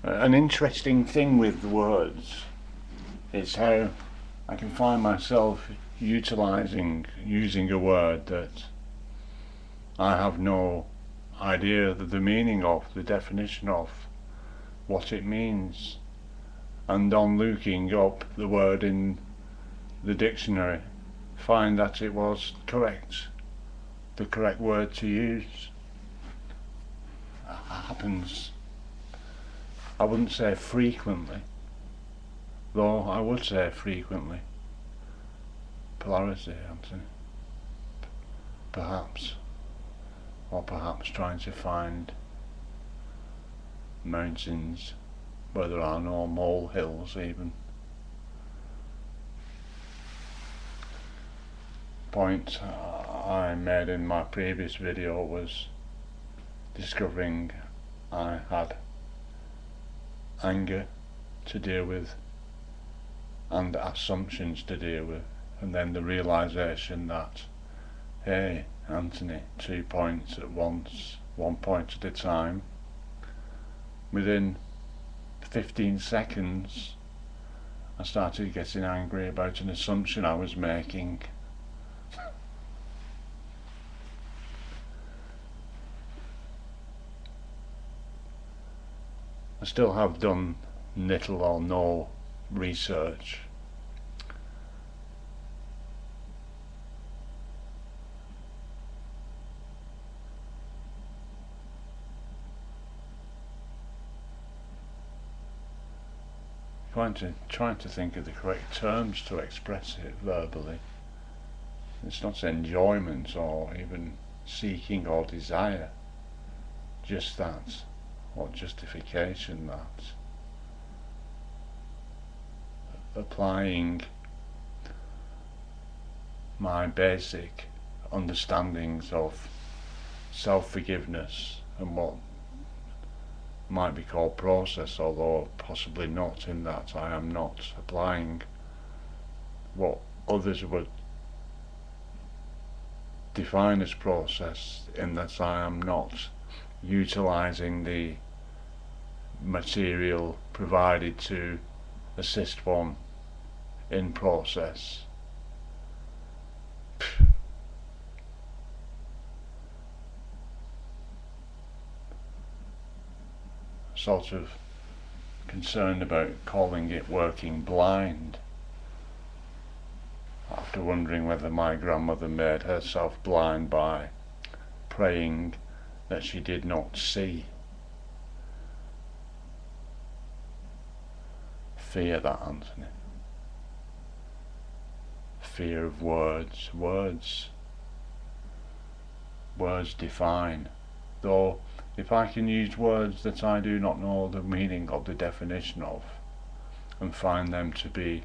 An interesting thing with the words is how I can find myself using a word that I have no idea of the meaning of, the definition of, what it means, and on looking up the word in the dictionary, find that it was correct, the correct word to use. It happens, I wouldn't say frequently, though I would say frequently. Polarity, Anthony. Perhaps. Or perhaps trying to find mountains where there are no molehills even. Point I made in my previous video was discovering I had anger to deal with and assumptions to deal with, and then the realization that, hey Anthony, 2 points at once, 1 point at a time. Within 15 seconds I started getting angry about an assumption I was making. I still have done little or no research. Trying to think of the correct terms to express it verbally. It's not enjoyment or even seeking or desire, just that, or justification that. Applying my basic understandings of self-forgiveness and what might be called process, although possibly not, in that I am not applying what others would define as process, in that I am not utilising the material provided to assist one in process. Sort of concerned about calling it working blind, after wondering whether my grandmother made herself blind by praying that she did not see. Fear that, Anthony. Fear of words. Words define, though if I can use words that I do not know the meaning of, the definition of, and find them to be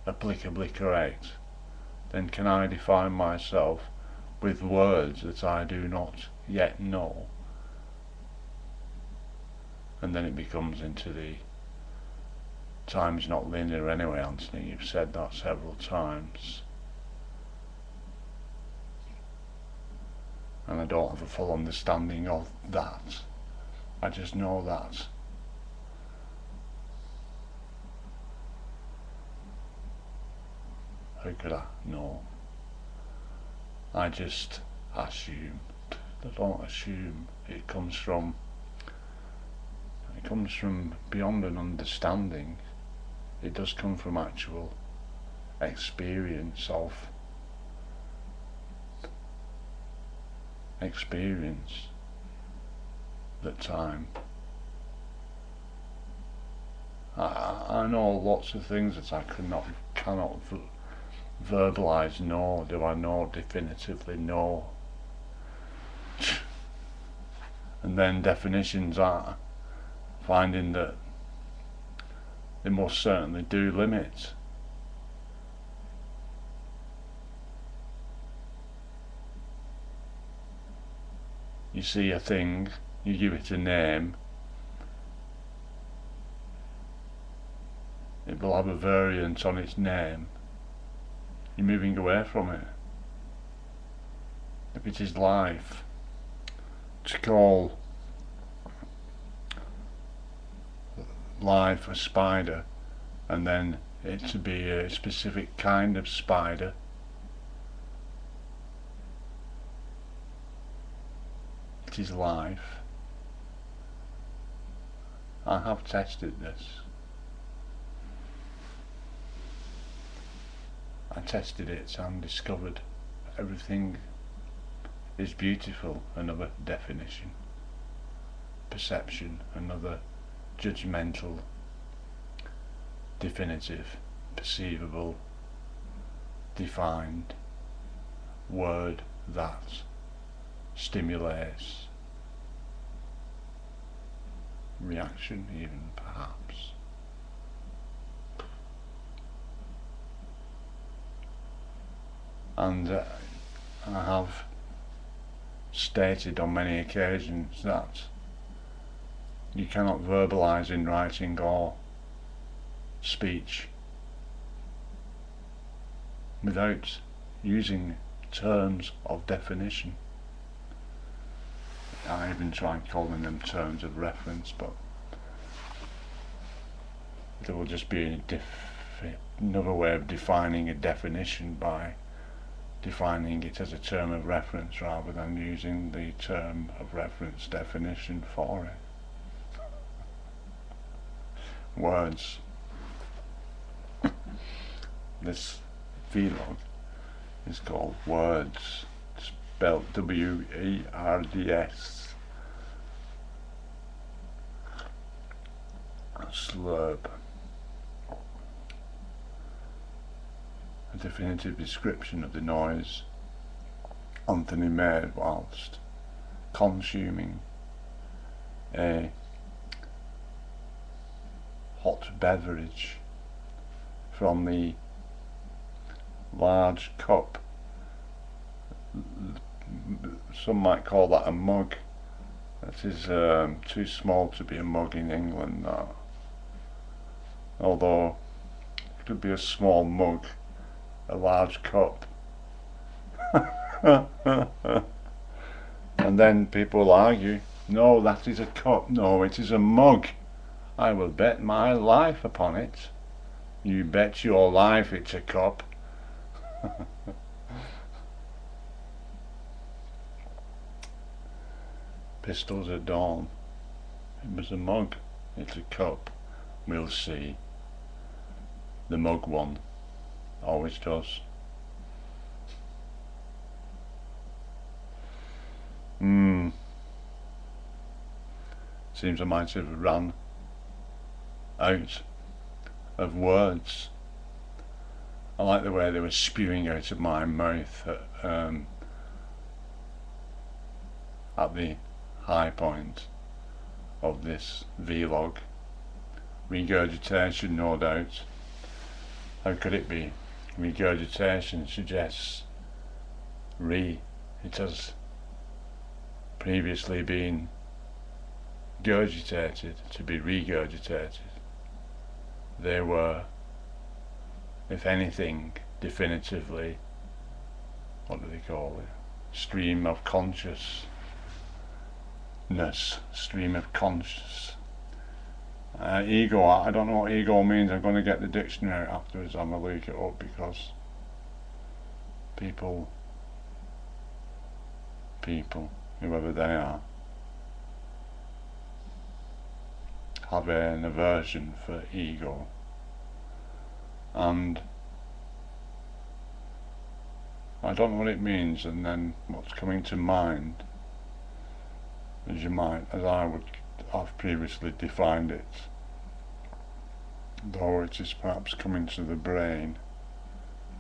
applicably correct, then can I define myself with words that I do not yet know? And then it becomes into the time's not linear anyway, Anthony, you've said that several times. And I don't have a full understanding of that. I just know that. How could I know? I just assume. I don't assume. It comes from beyond an understanding. It does come from actual experience of that time. I know lots of things that I cannot verbalise, nor do I know definitively, no. And then definitions are finding that they most certainly do limit. You see a thing, you give it a name, it will have a variant on its name. You're moving away from it. If it is life, to call live for spider, and then it to be a specific kind of spider. It is life. I have tested this. I tested it and discovered everything is beautiful, another definition. Perception, another judgmental, definitive, perceivable, defined word that stimulates reaction, even perhaps. And I have stated on many occasions that you cannot verbalise in writing or speech without using terms of definition. I even tried calling them terms of reference, but there will just be another way of defining a definition by defining it as a term of reference rather than using the term of reference definition for it. Words. This vlog is called Words, spelled W-E-R-D-S. Slurp. A definitive description of the noise Anthony made whilst consuming a hot beverage from the large cup. Some might call that a mug. That is too small to be a mug in England, that. Although it could be a small mug, a large cup. And then people will argue, no, that is a cup, no, it is a mug. I will bet my life upon it. You bet your life it's a cup. Pistols at dawn. It was a mug, it's a cup. We'll see. The mug one always does. Seems I might have run out of words. I like the way they were spewing out of my mouth at the high point of this vlog. Regurgitation, no doubt. How could it be? Regurgitation suggests it has previously been gurgitated, to be regurgitated. They were, if anything, definitively, what do they call it? Stream of consciousness. Stream of conscious. Ego, I don't know what ego means. I'm going to get the dictionary out afterwards. I'm going to look it up because people, whoever they are, have an aversion for ego. And I don't know what it means, and then what's coming to mind, as I would have previously defined it, though it is perhaps coming to the brain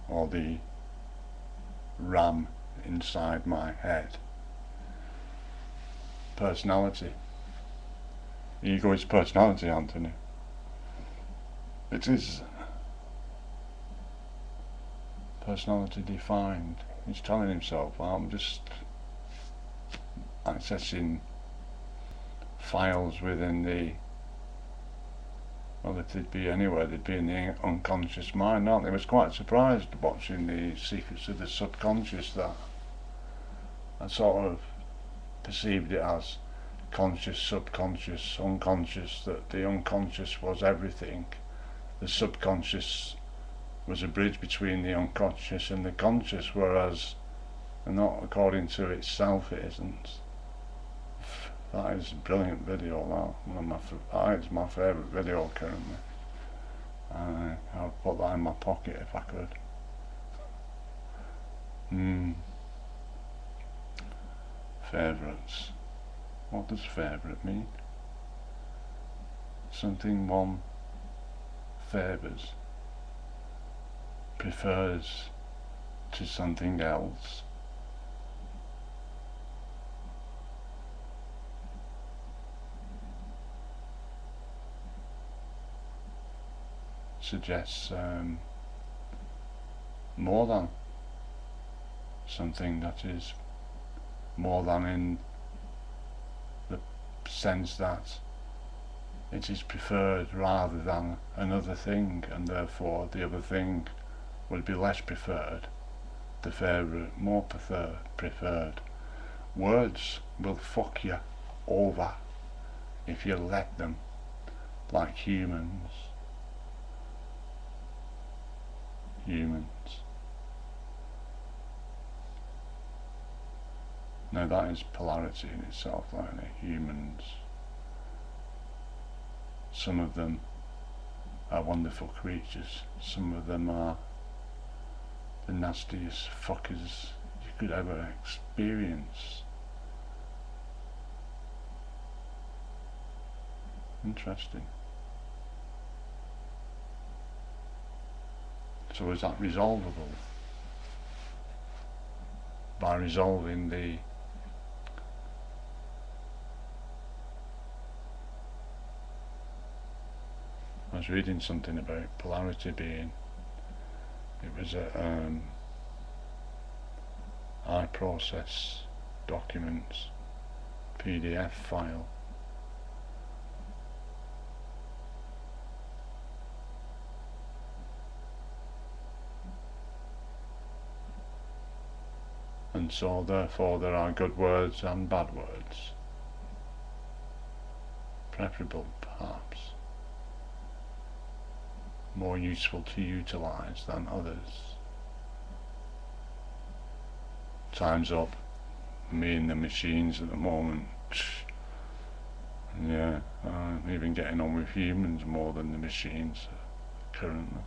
or the RAM inside my head. Personality. Ego is personality, Anthony. It is personality defined. He's telling himself, I'm just accessing files within the, well, they'd be anywhere, they'd be in the unconscious mind, aren't they? I was quite surprised watching the Secrets of the Subconscious that I sort of perceived it as conscious, subconscious, unconscious, that the unconscious was everything. The subconscious was a bridge between the unconscious and the conscious, whereas not according to itself it isn't. That is a brilliant video, that. It's my favourite video currently. I'll put that in my pocket if I could. Favourites. What does favourite mean? Something one favours, prefers to something else. Suggests more than, something that is more than in the sense that it is preferred rather than another thing, and therefore the other thing will be less preferred, the favourite more preferred. Words will fuck you over if you let them, like humans. Now that is polarity in itself, like humans. Some of them are wonderful creatures, some of them are the nastiest fuckers you could ever experience. Interesting. So is that resolvable? By resolving the I was reading something about polarity being, it was a iProcess documents PDF file, and so therefore there are good words and bad words, preferable perhaps, more useful to utilise than others. Time's up. Me and the machines at the moment. Yeah, I'm even getting on with humans more than the machines currently.